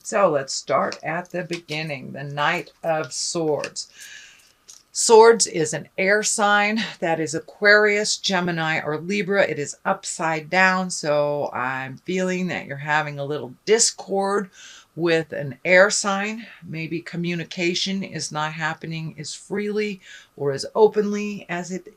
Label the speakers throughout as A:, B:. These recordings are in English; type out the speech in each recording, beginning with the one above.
A: So let's start at the beginning. The Knight of Swords. Swords is an air sign. That is Aquarius, Gemini, or Libra. It is upside down, so I'm feeling that you're having a little discord with an air sign. Maybe communication is not happening as freely or as openly as it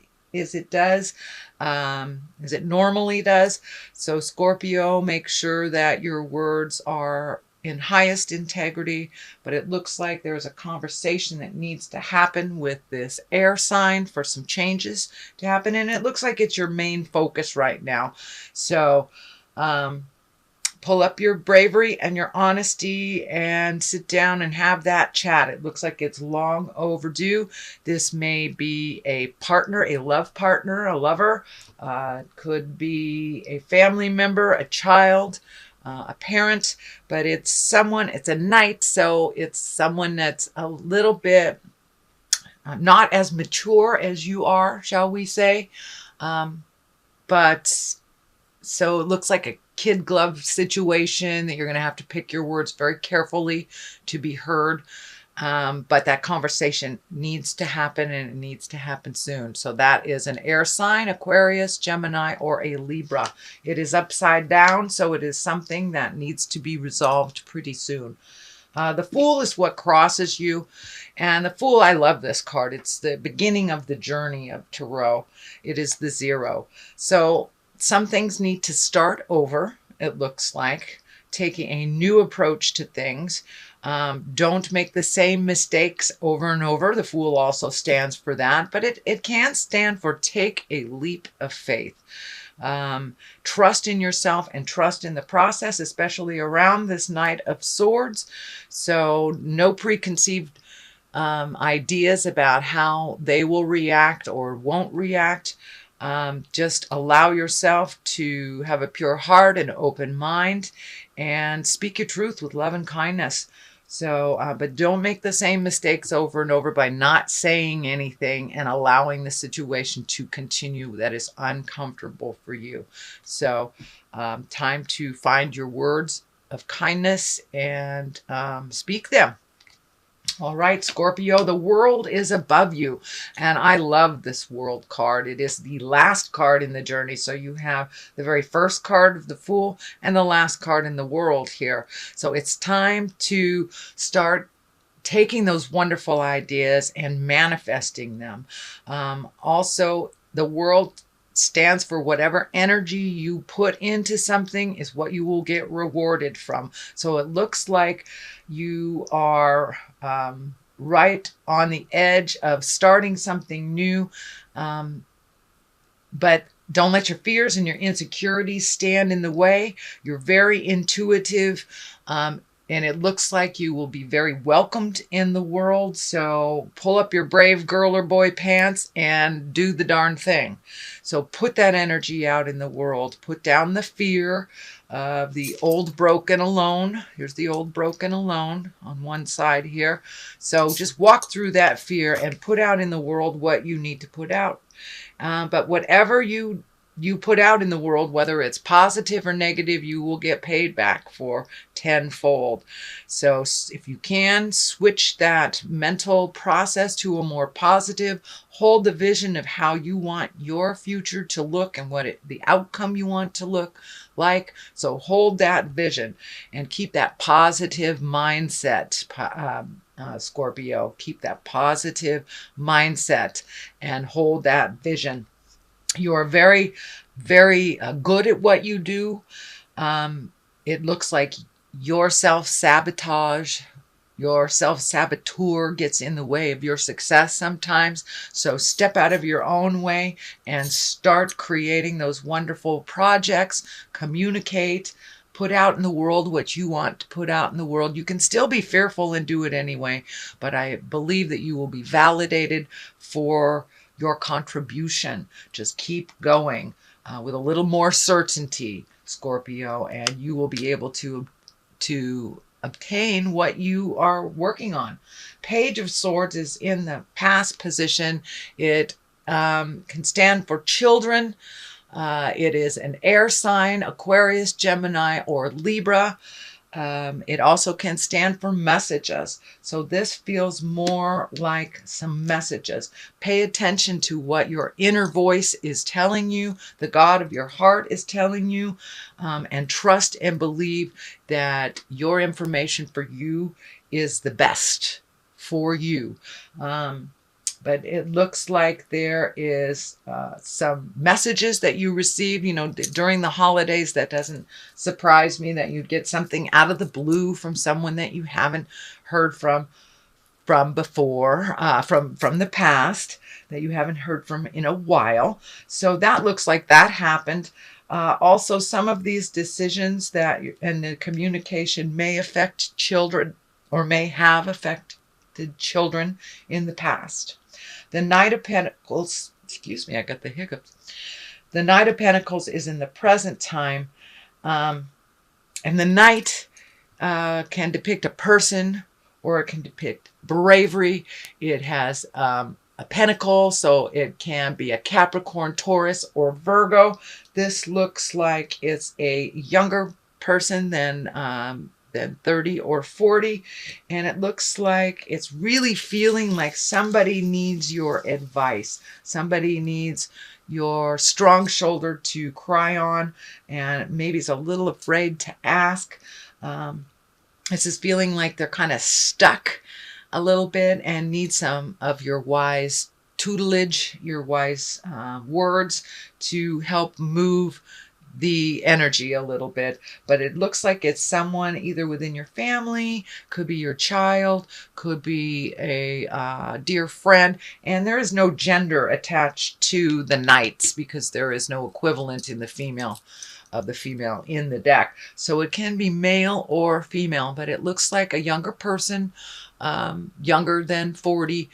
A: does, as it normally does. So Scorpio, make sure that your words are in highest integrity, but it looks like there's a conversation that needs to happen with this air sign for some changes to happen, and it looks like it's your main focus right now. So pull up your bravery and your honesty and sit down and have that chat. It looks like it's long overdue. This may be a partner, a love partner, a lover. Could be a family member, a child, a parent, but it's someone, it's a knight, so it's someone that's a little bit not as mature as you are, shall we say. But so it looks like a kid glove situation that you're going to have to pick your words very carefully to be heard. But that conversation needs to happen, and it needs to happen soon. So that is an air sign, Aquarius, Gemini, or a Libra. It is upside down, so it is something that needs to be resolved pretty soon. The Fool is what crosses you. And the Fool, I love this card. It's the beginning of the journey of Tarot. It is the 0. So some things need to start over, it looks like, taking a new approach to things. Don't make the same mistakes over and over. The Fool also stands for that, but it can stand for take a leap of faith. Trust in yourself and trust in the process, especially around this Knight of Swords. So no preconceived ideas about how they will react or won't react. Just allow yourself to have a pure heart and open mind and speak your truth with love and kindness. So, but don't make the same mistakes over and over by not saying anything and allowing the situation to continue that is uncomfortable for you. So, time to find your words of kindness and speak them. All right, Scorpio, the world is above you. And I love this world card. It is the last card in the journey. So you have the very first card of the Fool and the last card in the world here. So it's time to start taking those wonderful ideas and manifesting them. Also, the world stands for whatever energy you put into something is what you will get rewarded from. So it looks like you are right on the edge of starting something new, but don't let your fears and your insecurities stand in the way. You're very intuitive, and it looks like you will be very welcomed in the world. So pull up your brave girl or boy pants and do the darn thing. So put that energy out in the world. Put down the fear of the old broken alone. Here's the old broken alone on one side here. So just walk through that fear and put out in the world what you need to put out. But whatever you put out in the world, whether it's positive or negative, you will get paid back for tenfold. So if you can, switch that mental process to a more positive, hold the vision of how you want your future to look and the outcome you want to look like. So hold that vision and keep that positive mindset, Scorpio. Keep that positive mindset and hold that vision. You are very, very good at what you do. It looks like your self-saboteur gets in the way of your success sometimes. So step out of your own way and start creating those wonderful projects. Communicate. Put out in the world what you want to put out in the world. You can still be fearful and do it anyway, but I believe that you will be validated for your contribution. Just keep going with a little more certainty, Scorpio, and you will be able to obtain what you are working on. Page of Swords is in the past position. It can stand for children. It is an air sign, Aquarius, Gemini, or Libra. It also can stand for messages. So this feels more like some messages. Pay attention to what your inner voice is telling you, the God of your heart is telling you, and trust and believe that your information for you is the best for you. But it looks like there is some messages that you receive, during the holidays. That doesn't surprise me that you'd get something out of the blue from someone that you haven't heard from before, from the past, that you haven't heard from in a while. So that looks like that happened. Also, some of these decisions and the communication may affect children, or may have affected children in the past. The Knight of Pentacles, excuse me, I got the hiccups. The Knight of Pentacles is in the present time. And the Knight can depict a person, or it can depict bravery. It has a pentacle, so it can be a Capricorn, Taurus, or Virgo. This looks like it's a younger person than 30 or 40, and it looks like it's really feeling like somebody needs your advice. Somebody needs your strong shoulder to cry on, and maybe is a little afraid to ask. This is feeling like they're kind of stuck a little bit and need some of your wise tutelage, your wise words to help move the energy a little bit. But it looks like it's someone either within your family, could be your child, could be a dear friend, and there is no gender attached to the knights because there is no equivalent in the female in the deck. So it can be male or female, but it looks like a younger person, younger than 40,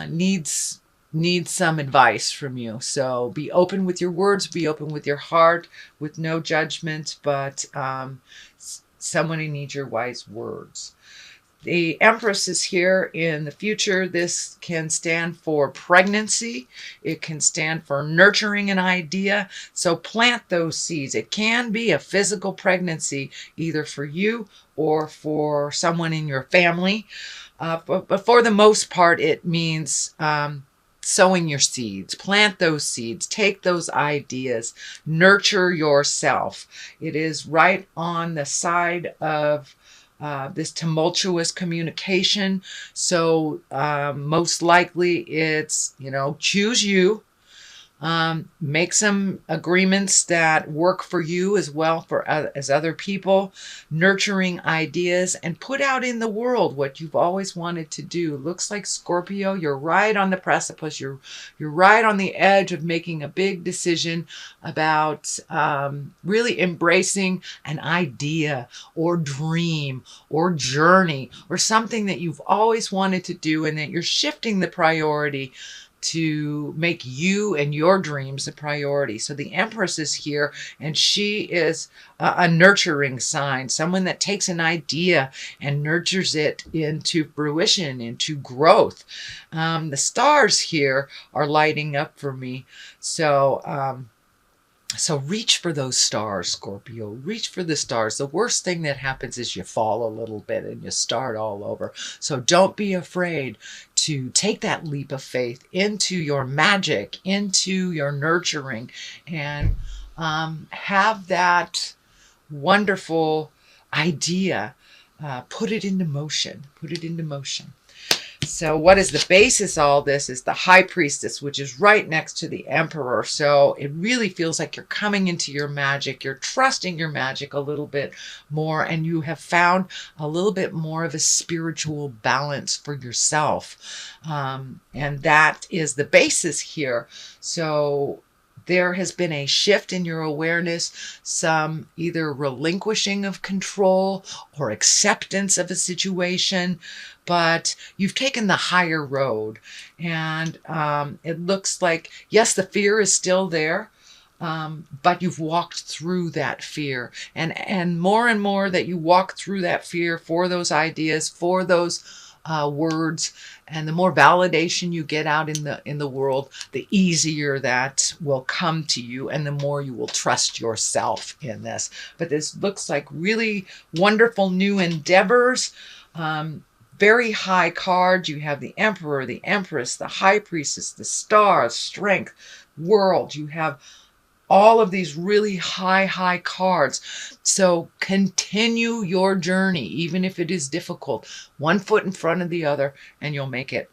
A: needs some advice from you. So be open with your words, be open with your heart, with no judgment, but someone who needs your wise words. The Empress is here in the future. This can stand for pregnancy. It can stand for nurturing an idea. So plant those seeds. It can be a physical pregnancy, either for you or for someone in your family. But for the most part, it means sowing your seeds. Plant those seeds. Take those ideas. Nurture yourself. It is right on the side of this tumultuous communication. So most likely it's, choose you. Make some agreements that work for you as well as other people, nurturing ideas, and put out in the world what you've always wanted to do. Looks like, Scorpio, you're right on the precipice. You're right on the edge of making a big decision about really embracing an idea or dream or journey or something that you've always wanted to do, and that you're shifting the priority to make you and your dreams a priority. So the Empress is here, and she is a nurturing sign, someone that takes an idea and nurtures it into fruition, into growth. The stars here are lighting up for me. So reach for those stars, Scorpio. Reach for the stars. The worst thing that happens is you fall a little bit and you start all over. So don't be afraid to take that leap of faith into your magic, into your nurturing, and have that wonderful idea. Put it into motion. Put it into motion. So what is the basis of all this is the High Priestess, which is right next to the Emperor. So it really feels like you're coming into your magic. You're trusting your magic a little bit more, and you have found a little bit more of a spiritual balance for yourself. And that is the basis here. So there has been a shift in your awareness, some either relinquishing of control or acceptance of a situation, but you've taken the higher road. And it looks like, yes, the fear is still there, but you've walked through that fear. And more that you walk through that fear for those ideas, for those words, and the more validation you get out in the world, the easier that will come to you, and the more you will trust yourself in this. But this looks like really wonderful new endeavors. Very high cards. You have the Emperor, the Empress, the High Priestess, the Star, Strength, World. You have all of these really high cards. So continue your journey, even if it is difficult. One foot in front of the other, and you'll make it.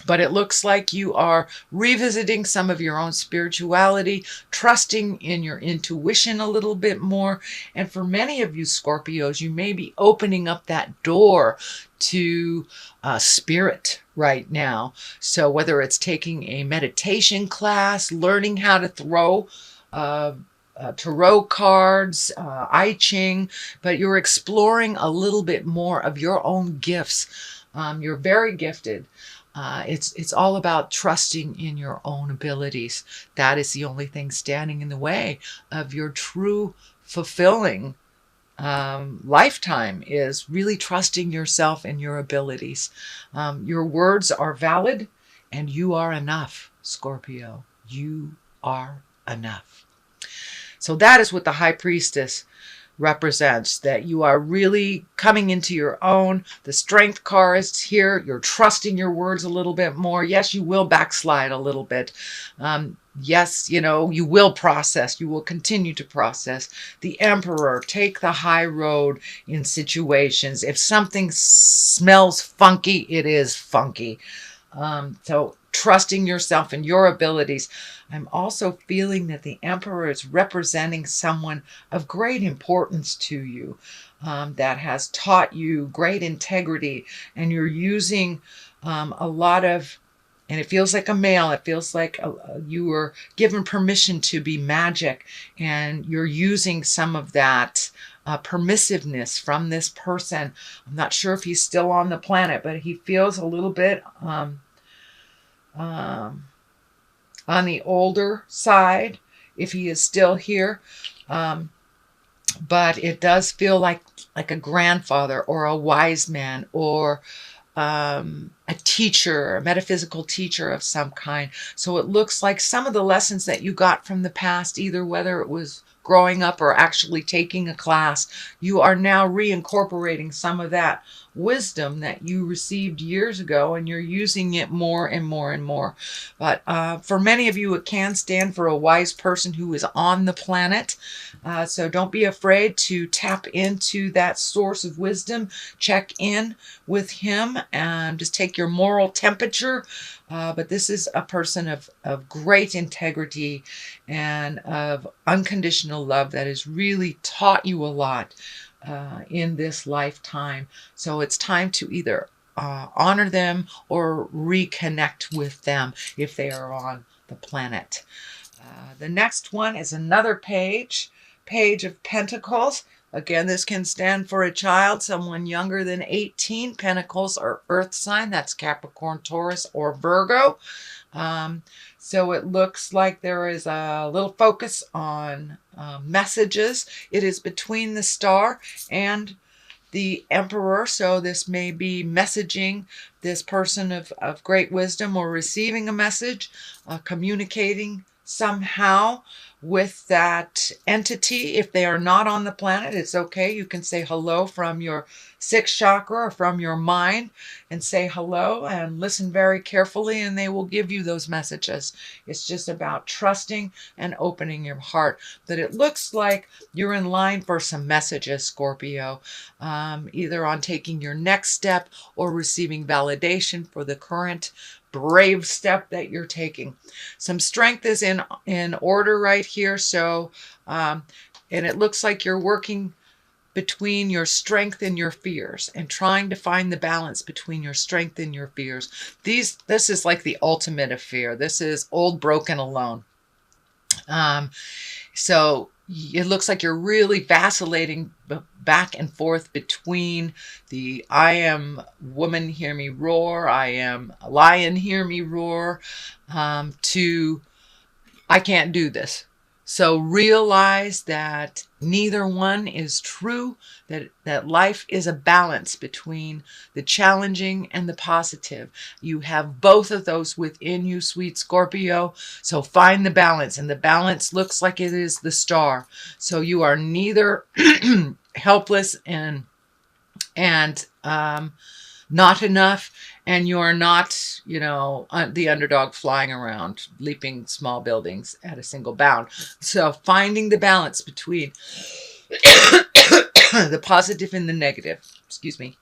A: But it looks like you are revisiting some of your own spirituality, trusting in your intuition a little bit more. And for many of you Scorpios, you may be opening up that door to spirit right now. So whether it's taking a meditation class, learning how to throw tarot cards, I Ching, but you're exploring a little bit more of your own gifts. You're very gifted. It's all about trusting in your own abilities. That is the only thing standing in the way of your true fulfilling lifetime, is really trusting yourself and your abilities. Your words are valid, and you are enough, Scorpio. You are enough. So that is what the High Priestess represents, that you are really coming into your own. The Strength card is here. You're trusting your words a little bit more. Yes, you will backslide a little bit. Yes, you know, you will process. You will continue to process. The Emperor, take the high road in situations. If something smells funky, it is funky. So trusting yourself and your abilities. I'm also feeling that the Emperor is representing someone of great importance to you, that has taught you great integrity, and you're using a lot of, and it feels like a male, it feels like you were given permission to be magic, and you're using some of that permissiveness from this person. I'm not sure if he's still on the planet, but he feels a little bit on the older side, if he is still here. But it does feel like a grandfather or a wise man, or a teacher, a metaphysical teacher of some kind. So it looks like some of the lessons that you got from the past, either whether it was growing up or actually taking a class, you are now reincorporating some of that wisdom that you received years ago, and you're using it more and more and more. But for many of you, it can stand for a wise person who is on the planet. So don't be afraid to tap into that source of wisdom. Check in with him and just take your moral temperature. But this is a person of great integrity and of unconditional love that has really taught you a lot in this lifetime. So it's time to either honor them or reconnect with them if they are on the planet. The next one is another Page of Pentacles. Again, this can stand for a child, someone younger than 18. Pentacles are earth sign. That's Capricorn, Taurus, or Virgo. So it looks like there is a little focus on messages. It is between the Star and the Emperor. So this may be messaging this person of great wisdom, or receiving a message, communicating somehow with that entity. If they are not on the planet, it's okay. You can say hello from your sixth chakra or from your mind, and say hello and listen very carefully, and they will give you those messages. It's just about trusting and opening your heart. But it looks like you're in line for some messages, Scorpio, either on taking your next step or receiving validation for the current brave step that you're taking. Some strength is in order right here. So, and it looks like you're working between your strength and your fears, and trying to find the balance between your strength and your fears. This is like the ultimate of fear. This is old, broken, alone. So it looks like you're really vacillating back and forth between the I am woman, hear me roar, I am a lion, hear me roar, to I can't do this. So realize that neither one is true, that life is a balance between the challenging and the positive. You have both of those within you, sweet Scorpio. So find the balance, and the balance looks like it is the star. So you are neither helpless and not enough, and you're not, the underdog flying around, leaping small buildings at a single bound. So finding the balance between the positive and the negative, excuse me.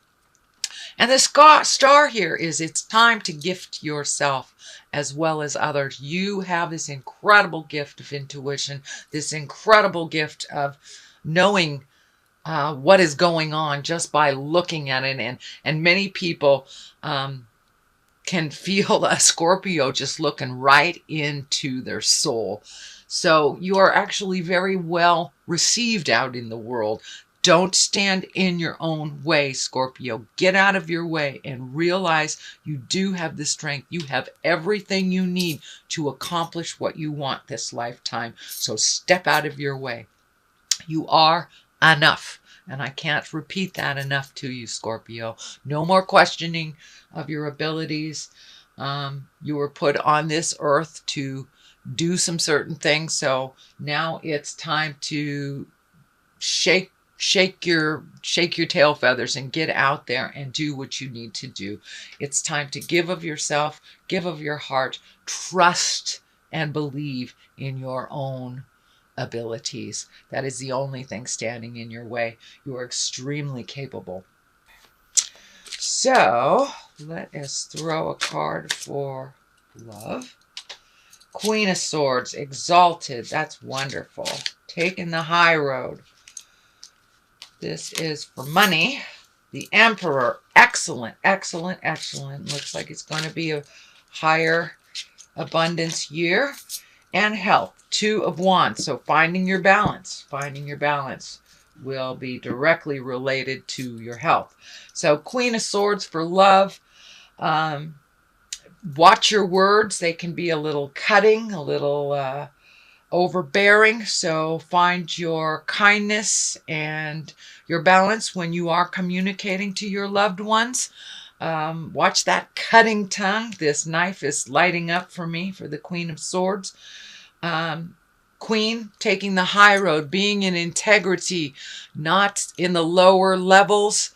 A: And the star here is it's time to gift yourself as well as others. You have this incredible gift of intuition, this incredible gift of knowing what is going on just by looking at it. And many people can feel a Scorpio just looking right into their soul. So you are actually very well received out in the world. Don't stand in your own way, Scorpio. Get out of your way and realize you do have the strength. You have everything you need to accomplish what you want this lifetime. So step out of your way. You are enough. And I can't repeat that enough to you, Scorpio. No more questioning of your abilities. You were put on this earth to do some certain things. So now it's time to shake your tail feathers and get out there and do what you need to do. It's time to give of yourself, give of your heart, trust and believe in your own abilities. That is the only thing standing in your way. You are extremely capable. So let us throw a card for love. Queen of Swords, exalted. That's wonderful. Taking the high road. This is for money. The Emperor, excellent, excellent, excellent. Looks like it's going to be a higher abundance year. And health, Two of Wands. So finding your balance will be directly related to your health. So Queen of Swords for love. Watch your words. They can be a little cutting, a little overbearing. So find your kindness and your balance when you are communicating to your loved ones. Watch that cutting tongue. This knife is lighting up for me for the Queen of Swords. Queen, taking the high road, being in integrity, not in the lower levels.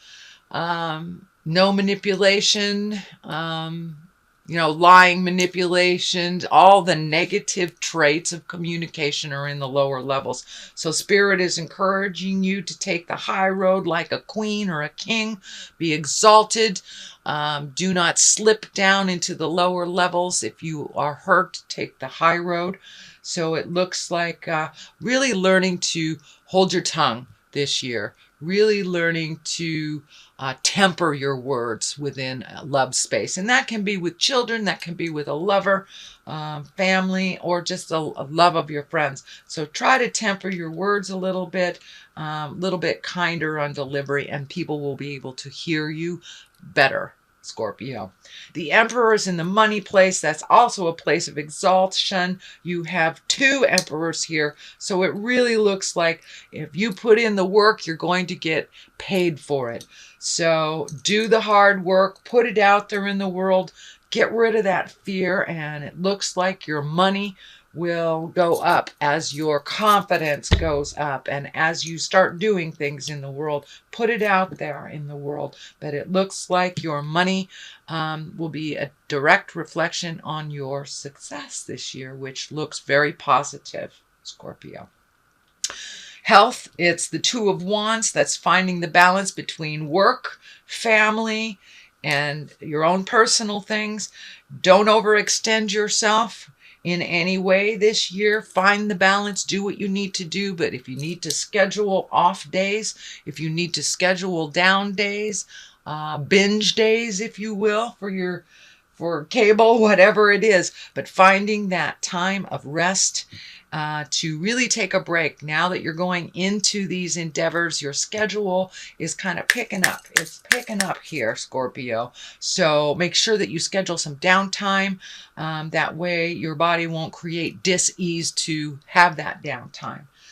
A: No manipulation, lying, manipulation. All the negative traits of communication are in the lower levels. So Spirit is encouraging you to take the high road like a queen or a king. Be exalted. Do not slip down into the lower levels. If you are hurt, take the high road. So it looks like really learning to hold your tongue this year. Really learning to temper your words within love space. And that can be with children, that can be with a lover, family, or just a love of your friends. So try to temper your words a little bit kinder on delivery, and people will be able to hear you better, Scorpio. The Emperor is in the money place. That's also a place of exaltation. You have two emperors here. So it really looks like if you put in the work, you're going to get paid for it. So do the hard work, put it out there in the world, get rid of that fear, and it looks like your money will go up as your confidence goes up and as you start doing things in the world. Put it out there in the world. But it looks like your money will be a direct reflection on your success this year, which looks very positive, Scorpio. Health, it's the Two of Wands. That's finding the balance between work, family, and your own personal things. Don't overextend yourself in any way this year. Find the balance, do what you need to do. But if you need to schedule off days, if you need to schedule down days, binge days, if you will, for cable, whatever it is, but finding that time of rest to really take a break. Now that you're going into these endeavors, your schedule is kind of picking up. It's picking up here, Scorpio. So make sure that you schedule some downtime. That way your body won't create dis-ease to have that downtime.